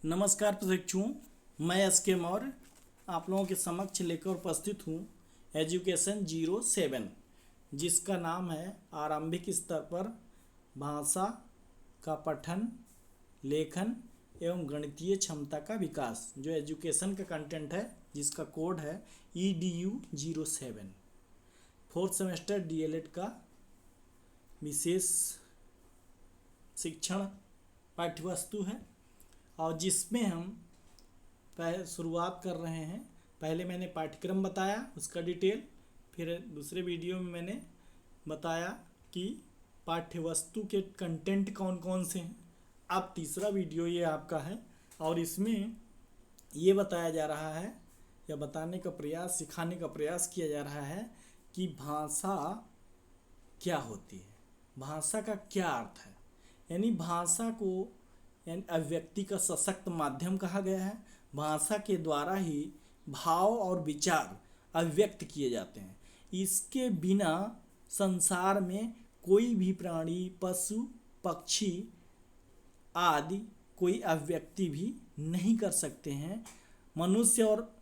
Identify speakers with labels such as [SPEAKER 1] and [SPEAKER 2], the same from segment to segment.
[SPEAKER 1] नमस्कार प्रशिक्षुओं, मैं एस.के. मौर्य आप लोगों के समक्ष लेकर उपस्थित हूँ एजुकेशन 07, जिसका नाम है आरंभिक स्तर पर भाषा का पठन, लेखन एवं गणितीय क्षमता का विकास। जो एजुकेशन का कंटेंट है जिसका कोड है EDU07, फोर्थ सेमेस्टर DLED का विशेष शिक्षण पाठ्यवस्तु है और जिसमें हम शुरुआत कर रहे हैं। पहले मैंने पाठ्यक्रम बताया, उसका डिटेल, फिर दूसरे वीडियो में मैंने बताया कि पाठ्यवस्तु के कंटेंट कौन कौन से हैं। अब तीसरा वीडियो ये आपका है और इसमें ये बताया जा रहा है या बताने का प्रयास, सिखाने का प्रयास किया जा रहा है कि भाषा क्या होती है, भाषा का क्या अर्थ है। यानी भाषा को अभिव्यक्ति का सशक्त माध्यम कहा गया है। भाषा के द्वारा ही भाव और विचार अभिव्यक्त किए जाते हैं। इसके बिना संसार में कोई भी प्राणी, पशु, पक्षी आदि कोई अभिव्यक्ति भी नहीं कर सकते हैं। मनुष्य और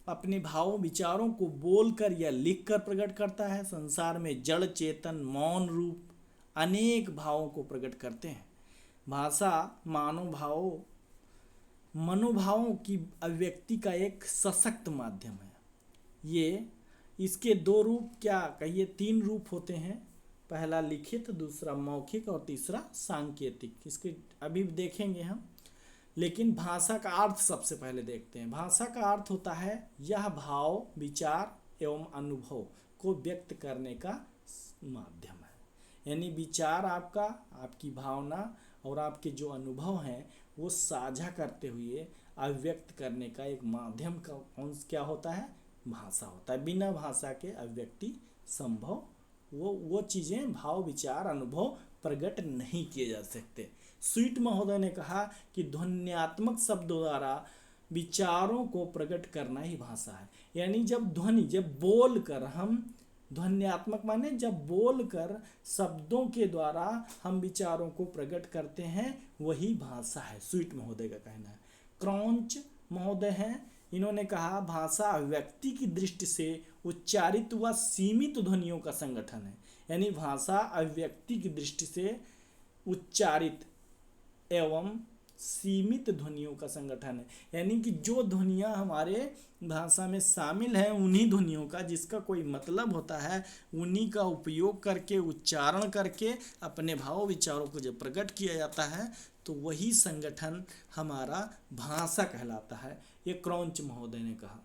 [SPEAKER 1] अपने भावों विचारों को बोलकर या लिखकर प्रकट करता है। संसार में जड़, चेतन, मौन रूप अनेक भावों को प्रकट करते हैं। भाषा मनोभावों की अभिव्यक्ति का एक सशक्त माध्यम है। इसके दो रूप, क्या कहिए तीन रूप होते हैं। पहला लिखित, दूसरा मौखिक और तीसरा सांकेतिक। इसके अभी देखेंगे हम, लेकिन भाषा का अर्थ सबसे पहले देखते हैं। भाषा का अर्थ होता है यह भाव, विचार एवं अनुभव को व्यक्त करने का माध्यम है। यानी विचार आपका, आपकी भावना और आपके जो अनुभव हैं वो साझा करते हुए अभिव्यक्त करने का एक माध्यम का क्या होता है, भाषा होता है। बिना भाषा के अभिव्यक्ति संभव वो चीज़ें, भाव, विचार, अनुभव प्रकट नहीं किए जा सकते। स्वीट महोदय ने कहा कि ध्वन्यात्मक शब्दों द्वारा विचारों को प्रकट करना ही भाषा है। यानी जब बोल कर हम, ध्वन्यात्मक माने जब बोलकर शब्दों के द्वारा हम विचारों को प्रकट करते हैं, वही भाषा है। स्वीट महोदय का कहना है। क्रॉन्च महोदय हैं, इन्होंने कहा भाषा अभिव्यक्ति की दृष्टि से उच्चारित व सीमित ध्वनियों का संगठन है। यानी भाषा अभिव्यक्ति की दृष्टि से उच्चारित एवं सीमित ध्वनियों का संगठन है। यानी कि जो ध्वनियाँ हमारे भाषा में शामिल हैं, उन्हीं ध्वनियों का, जिसका कोई मतलब होता है, उन्हीं का उपयोग करके, उच्चारण करके अपने भाव विचारों को जब प्रकट किया जाता है तो वही संगठन हमारा भाषा कहलाता है। ये क्रॉन्च महोदय ने कहा।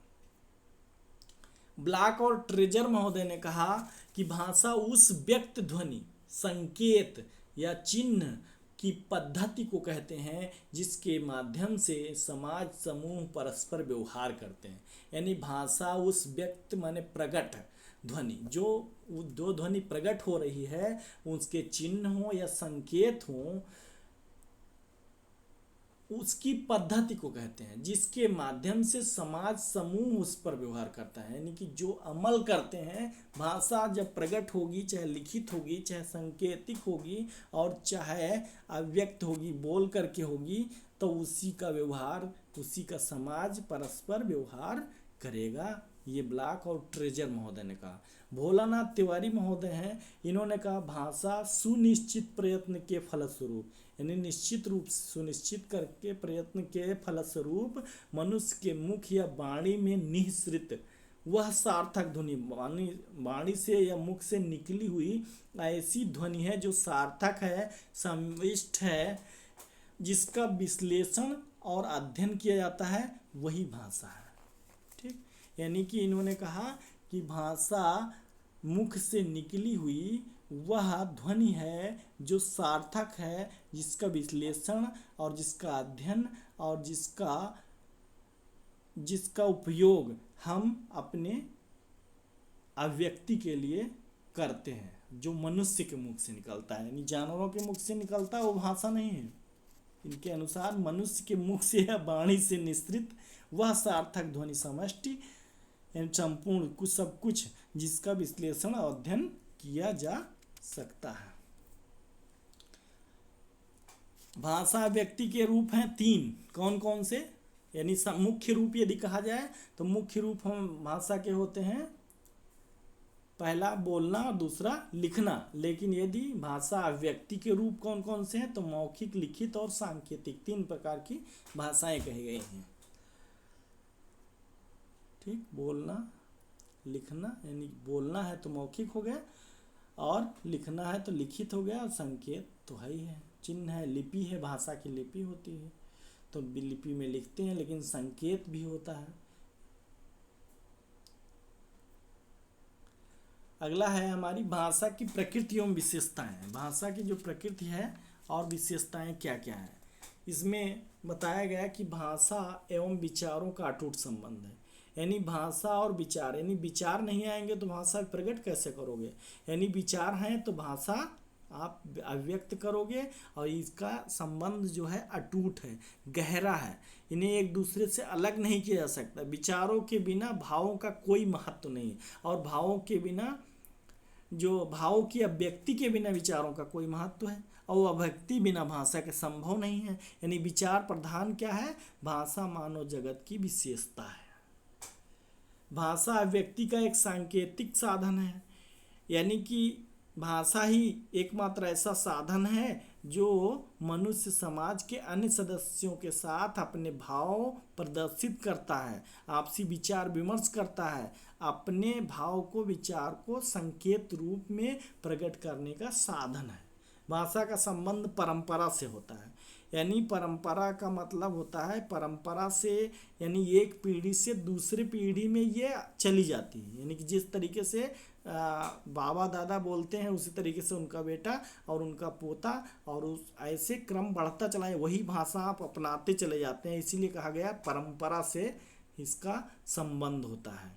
[SPEAKER 1] ब्लैक और ट्रेजर महोदय ने कहा कि भाषा उस व्यक्त ध्वनि, संकेत या चिन्ह की पद्धति को कहते हैं जिसके माध्यम से समाज समूह परस्पर व्यवहार करते हैं। यानी भाषा उस व्यक्त माने प्रकट ध्वनि, जो ध्वनि प्रकट हो रही है, उसके चिन्ह हो या संकेत हो, उसकी पद्धति को कहते हैं जिसके माध्यम से समाज समूह उस पर व्यवहार करता है। यानी कि जो अमल करते हैं, भाषा जब प्रकट होगी, चाहे लिखित होगी, चाहे संकेतिक होगी और चाहे अव्यक्त होगी, बोल करके होगी, तो उसी का व्यवहार, उसी का समाज परस्पर व्यवहार करेगा। ये ब्लैक और ट्रेजर महोदय ने कहा। भोलानाथ तिवारी महोदय हैं, इन्होंने कहा भाषा सुनिश्चित प्रयत्न के फलस्वरूप, यानी निश्चित रूप सुनिश्चित करके प्रयत्न के फलस्वरूप मनुष्य के मुख या वाणी में निःसृत वह सार्थक ध्वनि, वाणी से या मुख से निकली हुई ऐसी ध्वनि है जो सार्थक है, संविष्ट है, जिसका विश्लेषण और अध्ययन किया जाता है, वही भाषा है। ठीक, यानी कि इन्होंने कहा कि भाषा मुख से निकली हुई वह ध्वनि है जो सार्थक है, जिसका विश्लेषण और जिसका अध्ययन और जिसका उपयोग हम अपने अभिव्यक्ति के लिए करते हैं, जो मनुष्य के मुख से निकलता है। यानी जानवरों के मुख से निकलता है वो भाषा नहीं है। इनके अनुसार मनुष्य के मुख से या वाणी से निश्रित वह सार्थक ध्वनि समष्टि, संपूर्ण कुछ, सब कुछ, जिसका विश्लेषण और अध्ययन किया जा सकता है। भाषा व्यक्ति के रूप हैं तीन, कौन कौन से, यानी मुख्य रूप यदि कहा जाए तो मुख्य रूप हम भाषा के होते हैं, पहला बोलना और दूसरा लिखना। लेकिन यदि भाषा अभिव्यक्ति के रूप कौन कौन से हैं तो मौखिक, लिखित और सांकेतिक, तीन प्रकार की भाषाएं कही गई हैं। ठीक, बोलना, लिखना, यानी बोलना है तो मौखिक हो गया, और लिखना है तो लिखित हो गया, और संकेत तो है ही है, चिन्ह है, लिपि है, भाषा की लिपि होती है तो लिपि में लिखते हैं, लेकिन संकेत भी होता है। अगला है हमारी भाषा की प्रकृति एवं विशेषताएं। भाषा की जो प्रकृति है और विशेषताएं क्या क्या है, इसमें बताया गया कि भाषा एवं विचारों का अटूट संबंध है। यानी भाषा और विचार, यानी विचार नहीं आएंगे तो भाषा प्रकट कैसे करोगे, यानी विचार हैं तो भाषा आप अभिव्यक्त करोगे, और इसका संबंध जो है अटूट है, गहरा है, इन्हें एक दूसरे से अलग नहीं किया जा सकता। विचारों के बिना भावों का कोई महत्व नहीं, और भावों के बिना, जो भाव की अभिव्यक्ति के बिना विचारों का कोई महत्व है, और अभिव्यक्ति बिना भाषा के संभव नहीं है। यानी विचार प्रधान क्या है, भाषा मानव जगत की विशेषता है। भाषा अभिव्यक्ति का एक सांकेतिक साधन है, यानी कि भाषा ही एकमात्र ऐसा साधन है जो मनुष्य समाज के अन्य सदस्यों के साथ अपने भाव प्रदर्शित करता है, आपसी विचार विमर्श करता है, अपने भाव को, विचार को संकेत रूप में प्रकट करने का साधन है। भाषा का संबंध परंपरा से होता है, यानी परंपरा का मतलब होता है परंपरा से, यानी एक पीढ़ी से दूसरी पीढ़ी में ये चली जाती है, यानी कि जिस तरीके से बाबा दादा बोलते हैं उसी तरीके से उनका बेटा और उनका पोता, और उस ऐसे क्रम बढ़ता चला है, वही भाषा आप अपनाते चले जाते हैं। इसीलिए कहा गया परंपरा से इसका संबंध होता है।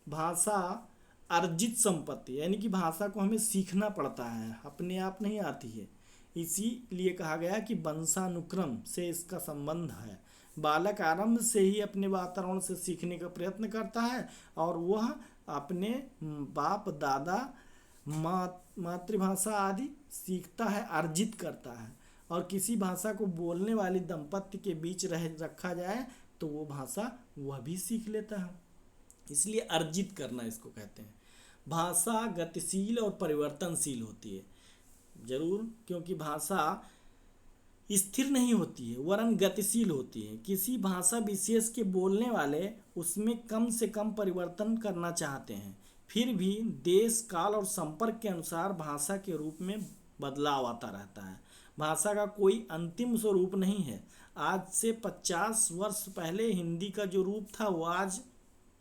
[SPEAKER 1] भाषा अर्जित संपत्ति, यानी कि भाषा को हमें सीखना पड़ता है, अपने आप नहीं आती है। इसीलिए कहा गया कि वंशानुक्रम से इसका संबंध है। बालक आरंभ से ही अपने वातावरण से सीखने का प्रयत्न करता है, और वह अपने बाप दादा मातृभाषा आदि सीखता है, अर्जित करता है। और किसी भाषा को बोलने वाली दंपत्ति के बीच रखा जाए तो वो भाषा वह भी सीख लेता है, इसलिए अर्जित करना इसको कहते हैं। भाषा गतिशील और परिवर्तनशील होती है, जरूर, क्योंकि भाषा स्थिर नहीं होती है वरन गतिशील होती है। किसी भाषा विशेष के बोलने वाले उसमें कम से कम परिवर्तन करना चाहते हैं, फिर भी देश काल और संपर्क के अनुसार भाषा के रूप में बदलाव आता रहता है। भाषा का कोई अंतिम स्वरूप नहीं है। आज से 50 वर्ष पहले हिंदी का जो रूप था वो आज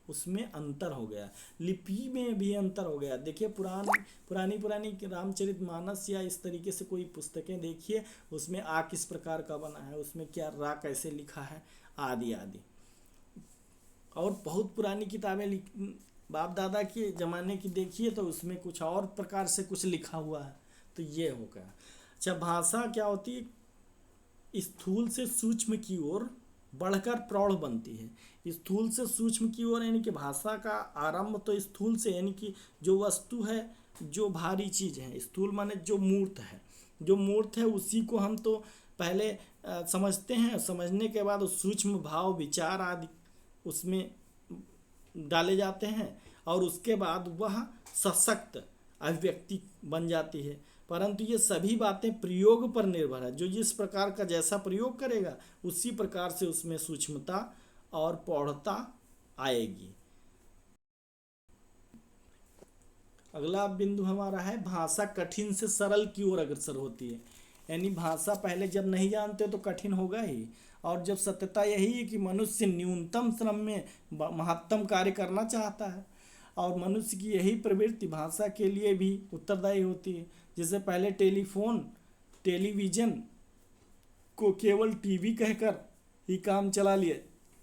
[SPEAKER 1] उसमें अंतर हो गया, लिपि में भी अंतर हो गया। देखिए पुरानी रामचरितमानस या इस तरीके से कोई पुस्तकें देखिए, उसमें आ किस प्रकार का बना है, उसमें क्या रा कैसे लिखा है, आदि आदि। और बहुत पुरानी किताबें बाप दादा के ज़माने की देखिए तो उसमें कुछ और प्रकार से कुछ लिखा हुआ है, तो ये हो गया। अच्छा, भाषा क्या होती है, स्थूल से सूक्ष्म की ओर बढ़कर प्रौढ़ बनती है। स्थूल से सूक्ष्म की ओर, यानी कि भाषा का आरंभ तो स्थूल से, यानी कि जो वस्तु है, जो भारी चीज़ है, स्थूल माने जो मूर्त है, जो मूर्त है उसी को हम तो पहले समझते हैं, समझने के बाद उस सूक्ष्म भाव विचार आदि उसमें डाले जाते हैं, और उसके बाद वह सशक्त अभिव्यक्ति बन जाती है। परंतु ये सभी बातें प्रयोग पर निर्भर है, जो जिस प्रकार का जैसा प्रयोग करेगा उसी प्रकार से उसमें सूक्ष्मता और प्रौढ़ता आएगी। अगला बिंदु हमारा है भाषा कठिन से सरल की ओर अग्रसर होती है। यानी भाषा पहले जब नहीं जानते तो कठिन होगा ही, और जब सत्यता यही है कि मनुष्य न्यूनतम श्रम में महत्तम कार्य करना चाहता है, और मनुष्य की यही प्रवृत्ति भाषा के लिए भी उत्तरदायी होती है। जैसे पहले टेलीविज़न को केवल टीवी कहकर ही काम चला लिया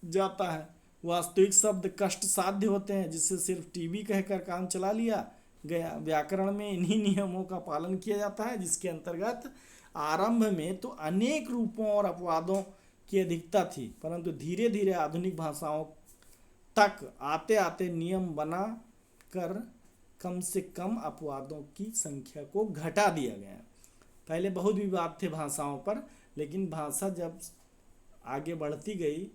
[SPEAKER 1] जाता है। वास्तविक शब्द कष्ट साध्य होते हैं, जिससे सिर्फ टीवी कहकर काम चला लिया गया। व्याकरण में इन्हीं नियमों का पालन किया जाता है, जिसके अंतर्गत आरंभ में तो अनेक रूपों और अपवादों की अधिकता थी, परंतु धीरे धीरे आधुनिक भाषाओं तक आते आते नियम बना कर कम से कम अपवादों की संख्या को घटा दिया गया। पहले बहुत विवाद थे भाषाओं पर, लेकिन भाषा जब आगे बढ़ती गई,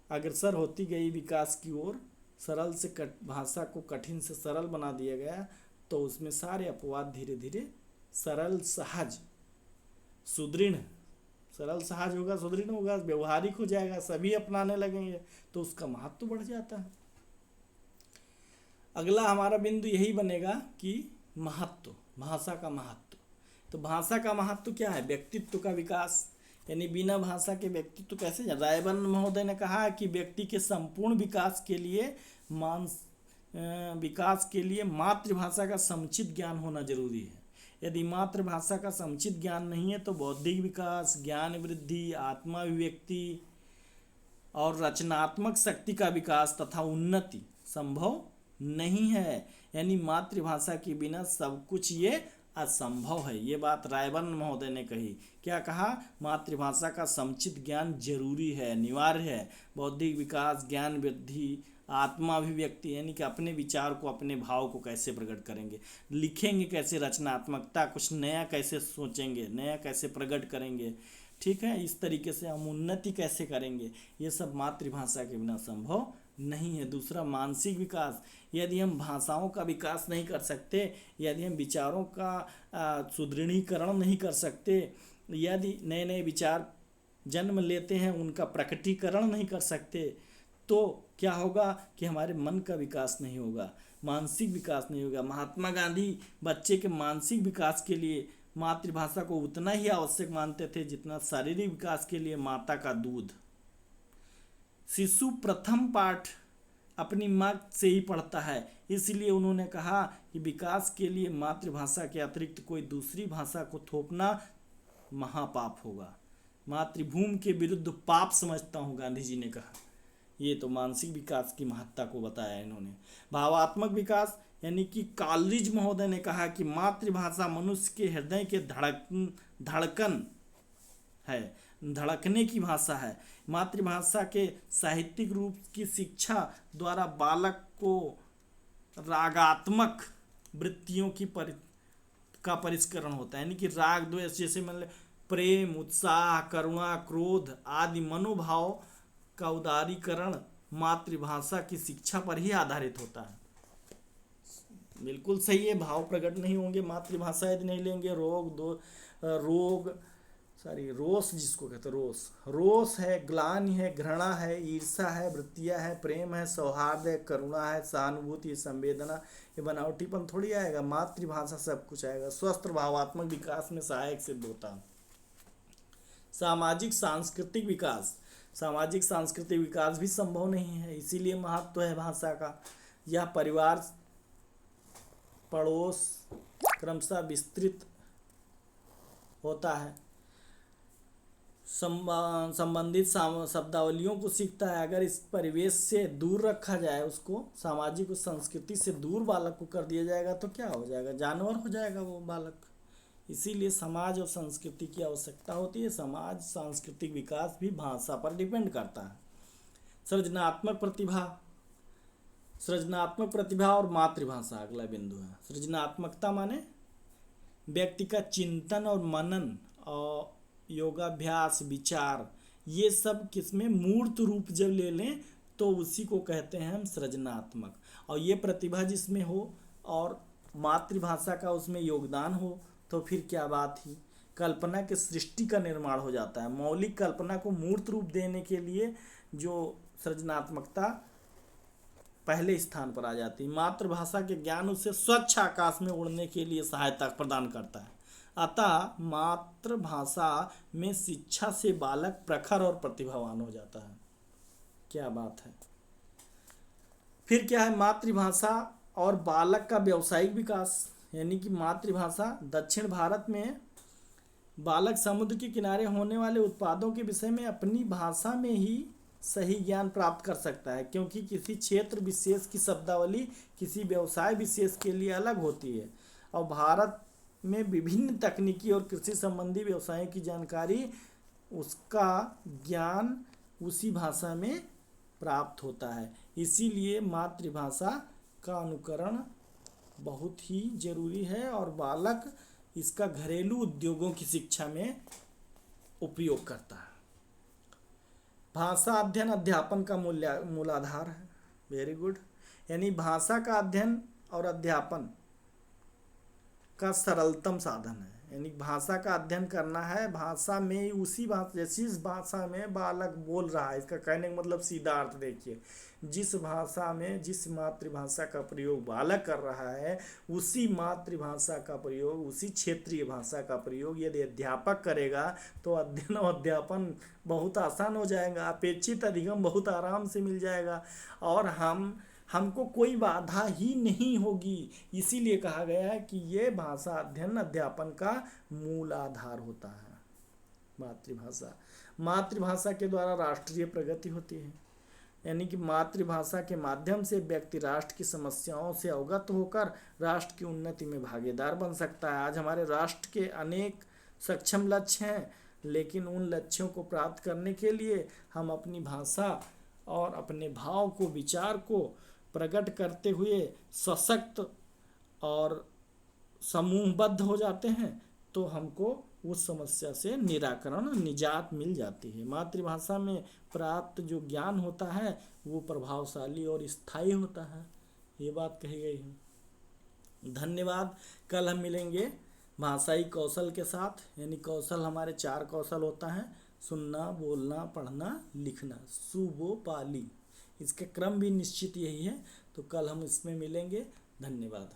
[SPEAKER 1] अग्रसर होती गई विकास की ओर, सरल से भाषा को कठिन से सरल बना दिया गया, तो उसमें सारे अपवाद धीरे धीरे सरल सहज सुदृढ़, सरल सहज होगा, सुदृढ़ होगा, व्यवहारिक हो जाएगा, सभी अपनाने लगेंगे, तो उसका महत्व बढ़ जाता है। अगला हमारा बिंदु यही बनेगा कि महत्व, भाषा का महत्व। तो भाषा का महत्व क्या है? व्यक्तित्व का विकास, यानी बिना भाषा के व्यक्तित्व कैसे? रायबन महोदय ने कहा कि व्यक्ति के संपूर्ण विकास के लिए मातृभाषा का समुचित ज्ञान होना जरूरी है। यदि मातृभाषा का समुचित ज्ञान नहीं है तो बौद्धिक विकास, ज्ञान वृद्धि, आत्मा अभिव्यक्ति और रचनात्मक शक्ति का विकास तथा उन्नति संभव नहीं है। यानी मातृभाषा के बिना सब कुछ ये असंभव है। ये बात रायबन महोदय ने कही। क्या कहा? मातृभाषा का समुचित ज्ञान जरूरी है, अनिवार्य है। बौद्धिक विकास, ज्ञान वृद्धि, आत्मा अभिव्यक्ति, यानी कि अपने विचार को, अपने भाव को कैसे प्रकट करेंगे, लिखेंगे कैसे, रचनात्मकता, कुछ नया कैसे सोचेंगे, नया कैसे प्रकट करेंगे, ठीक है, इस तरीके से हम उन्नति कैसे करेंगे, ये सब मातृभाषा के बिना संभव नहीं है। दूसरा, मानसिक विकास। यदि हम भाषाओं का विकास नहीं कर सकते, यदि हम विचारों का सुदृढ़ीकरण नहीं कर सकते, यदि नए नए विचार जन्म लेते हैं उनका प्रकटीकरण नहीं कर सकते, तो क्या होगा कि हमारे मन का विकास नहीं होगा, मानसिक विकास नहीं होगा। महात्मा गांधी बच्चे के मानसिक विकास के लिए मातृभाषा को उतना ही आवश्यक मानते थे जितना शारीरिक विकास के लिए माता का दूध। शिशु प्रथम पाठ अपनी माँ से ही पढ़ता है, इसलिए उन्होंने कहा कि विकास के लिए मातृभाषा के अतिरिक्त कोई दूसरी भाषा को थोपना महापाप होगा। मातृभूमि के विरुद्ध पाप समझता हूँ, गांधी जी ने कहा। ये तो मानसिक विकास की महत्ता को बताया इन्होंने। भावात्मक विकास, यानी कि कॉलरिज महोदय ने कहा कि मातृभाषा मनुष्य के हृदय के धड़कन है, धड़कने की भाषा है। मातृभाषा के साहित्यिक रूप की शिक्षा द्वारा बालक को रागात्मक वृत्तियों का परिष्करण होता है, यानी कि राग द्वेष, जैसे मतलब प्रेम, उत्साह, करुणा, क्रोध आदि मनोभाव का उदारीकरण मातृभाषा की शिक्षा पर ही आधारित होता है। बिल्कुल सही है, भाव प्रकट नहीं होंगे मातृभाषा यदि नहीं लेंगे। रोष जिसको कहते हैं, रोष है, ग्लानि है, घृणा है, ईर्ष्या है, वृत्तियाँ है, प्रेम है, सौहार्द है, करुणा है, सहानुभूति, संवेदना, ये बनावटीपन थोड़ी आएगा। मातृभाषा सब कुछ आएगा। स्वस्थ भावात्मक विकास में सहायक सिद्ध होता है। सामाजिक सांस्कृतिक विकास भी संभव नहीं है, इसीलिए महत्व है भाषा का। यह परिवार, पड़ोस क्रमशः विस्तृत होता है, संबंधित शब्दावलियों को सीखता है। अगर इस परिवेश से दूर रखा जाए, उसको सामाजिक संस्कृति से दूर बालक को कर दिया जाएगा तो क्या हो जाएगा? जानवर हो जाएगा वो बालक। इसीलिए समाज और संस्कृति की आवश्यकता होती है। समाज सांस्कृतिक विकास भी भाषा पर डिपेंड करता है। सृजनात्मक प्रतिभा और मातृभाषा अगला बिंदु है। सृजनात्मकता माने व्यक्ति का चिंतन और मनन और योगाभ्यास, विचार, ये सब किसमें मूर्त रूप जब ले लें तो उसी को कहते हैं हम सृजनात्मक। और ये प्रतिभा जिसमें हो और मातृभाषा का उसमें योगदान हो तो फिर क्या बात ही। कल्पना के सृष्टि का निर्माण हो जाता है। मौलिक कल्पना को मूर्त रूप देने के लिए जो सृजनात्मकता पहले स्थान पर आ जाती है। मातृभाषा के ज्ञान उसे स्वच्छ आकाश में उड़ने के लिए सहायता प्रदान करता है। अतः मातृभाषा में शिक्षा से बालक प्रखर और प्रतिभावान हो जाता है। क्या बात है। फिर क्या है? मातृभाषा और बालक का व्यावसायिक विकास, यानी कि मातृभाषा दक्षिण भारत में बालक समुद्र के किनारे होने वाले उत्पादों के विषय में अपनी भाषा में ही सही ज्ञान प्राप्त कर सकता है, क्योंकि किसी क्षेत्र विशेष की शब्दावली किसी व्यवसाय विशेष के लिए अलग होती है। और भारत में विभिन्न तकनीकी और कृषि संबंधी व्यवसायों की जानकारी, उसका ज्ञान उसी भाषा में प्राप्त होता है। इसीलिए मातृभाषा का अनुकरण बहुत ही जरूरी है और बालक इसका घरेलू उद्योगों की शिक्षा में उपयोग करता है। भाषा अध्ययन अध्यापन का मूलाधार है। Very good. यानी भाषा का अध्ययन और अध्यापन का सरलतम साधन है। यानी भाषा का अध्ययन करना है, भाषा में उसी भाषा, जैसी इस भाषा में बालक बोल रहा है, इसका कहने का मतलब सीधा अर्थ देखिए, जिस भाषा में जिस मातृभाषा का प्रयोग बालक कर रहा है, उसी मातृभाषा का प्रयोग, उसी क्षेत्रीय भाषा का प्रयोग यदि अध्यापक करेगा तो अध्ययन और अध्यापन बहुत आसान हो जाएगा, अपेक्षित अधिगम बहुत आराम से मिल जाएगा और हमको कोई बाधा ही नहीं होगी। इसीलिए कहा गया है कि ये भाषा अध्ययन अध्यापन का मूल आधार होता है। मातृभाषा के द्वारा राष्ट्रीय प्रगति होती है। यानी कि मातृभाषा के माध्यम से व्यक्ति राष्ट्र की समस्याओं से अवगत होकर राष्ट्र की उन्नति में भागीदार बन सकता है। आज हमारे राष्ट्र के अनेक सक्षम लक्ष्य हैं, लेकिन उन लक्ष्यों को प्राप्त करने के लिए हम अपनी भाषा और अपने भाव को, विचार को प्रकट करते हुए सशक्त और समूहबद्ध हो जाते हैं, तो हमको उस समस्या से निराकरण, निजात मिल जाती है। मातृभाषा में प्राप्त जो ज्ञान होता है वो प्रभावशाली और स्थायी होता है, ये बात कही गई है। धन्यवाद। कल हम मिलेंगे भाषाई कौशल के साथ। यानी कौशल हमारे 4 कौशल होता है: सुनना, बोलना, पढ़ना, लिखना, सुबो पाली। इसका क्रम भी निश्चित यही है। तो कल हम इसमें मिलेंगे। धन्यवाद।